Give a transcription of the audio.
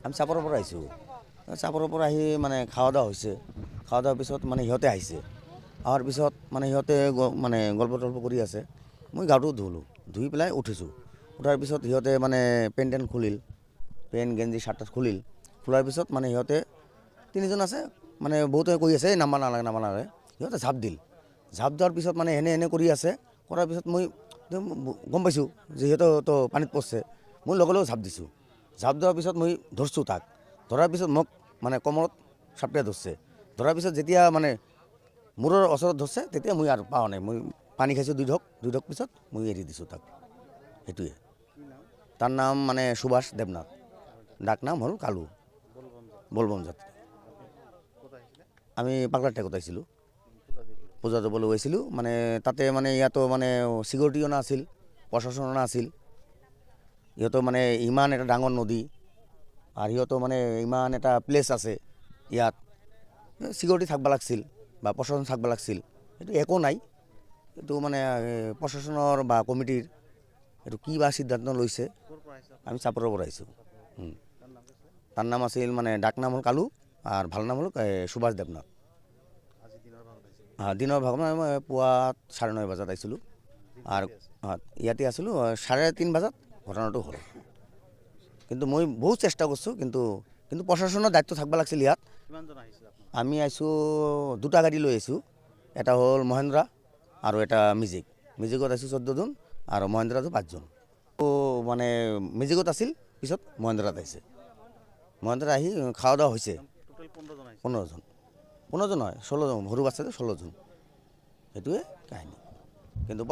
আমি চাপৰৰ পৰা আহিছোঁ। চাপৰৰ পৰা আহি মানে খাওয়া দাওয়া হৈছে। খাওয়া দাওয়াৰ পিছত মানে সিহঁতে আহিছে। অহাৰ পিছত মানে সিহঁতে মানে গল্প তল্প কৰি আছে। মই গাটো ধুলোঁ, ধুই পেলাই উঠিছোঁ। উঠাৰ পিছত সিহঁতে মানে পেণ্ট টেণ্ট খুলিল, পেণ্ট গেঞ্জি চাৰ্ট তাৰ্ট খুলিল। খোলাৰ পিছত মানে সিহঁতে তিনিজন আছে, মানে বহুতে কৈ আছে নামবা নালাগে নামবা নালাগে। সিহঁতে ঝাপ দিল। ঝাপ দিয়াৰ পিছত মানে এনে কৰি আছে। কৰাৰ পিছত মই গম পাইছোঁ যে সিহঁতে পানীত পৰিছে। মই লগে লগে ঝাপ দিছোঁ। ঝাপ দিয়াৰ পিছত মই ধৰছোঁ তাক। ধৰাৰ পিছত মোক মানে কমৰত চাপিয়াই ধৰছে। ধৰাৰ পিছত যেতিয়া মানে মূৰৰ ওচৰত ধৰছে, তেতিয়া মই আৰু পাৱা নাই। মই পানী খাইছোঁ দুই ঢোক পিছত মই এৰি দিছোঁ তাক। সেইটোৱে। তাৰ নাম মানে সুভাষ দেৱনাথ, ডাক নাম হ'ল কালু, বলবম জাত। আমি পাগলাৰ টেকত আহিছিলোঁ, পূজা যাবলৈ গৈছিলোঁ। মানে তাতে মানে ইয়াতো মানে চিকিউৰিটিও নাছিল, প্ৰশাসনো নাছিল। ইহঁতৰ মানে ইমান এটা ডাঙৰ নদী আৰু সিহঁতৰ মানে ইমান এটা প্লেচ আছে ইয়াত, চিকিউৰিটি থাকিব লাগিছিল বা প্ৰশাসন থাকিব লাগিছিল। সেইটো একো নাই। এইটো মানে প্ৰশাসনৰ বা কমিটিৰ এইটো কি বা সিদ্ধান্ত লৈছে। আমি চাপৰৰ পৰা আহিছোঁ। তাৰ নাম আছিল মানে ডাক নাম হ'ল কালু আৰু ভাল নাম হ'ল সুভাষ দেৱনাথ। দিনৰ ভাগত মই পুৱা 9:30 বজাত আহিছিলোঁ আৰু ইয়াতে আছিলোঁ 3:30 বজাত ঘটনাটো হ'ল। কিন্তু মই বহুত চেষ্টা কৰিছোঁ, কিন্তু প্ৰশাসনৰ দায়িত্ব থাকিব লাগিছিল ইয়াত। আমি আহিছোঁ দুটা গাড়ী লৈ আহিছোঁ। এটা হ'ল মহেন্দ্ৰা আৰু এটা মেজিক। মেজিকত আহিছোঁ 14 জন আৰু মহেন্দ্ৰাটো 5 জন। মানে মেজিকত আছিল, পিছত মহেন্দ্ৰাত আহিছে। মহেন্দ্ৰা আহি খাওয়া দাওয়া হৈছে। 15 জন নহয়, 16 জন, সৰু বাচ্চাতে 16 জন। সেইটোৱে কাহিনী। কিন্তু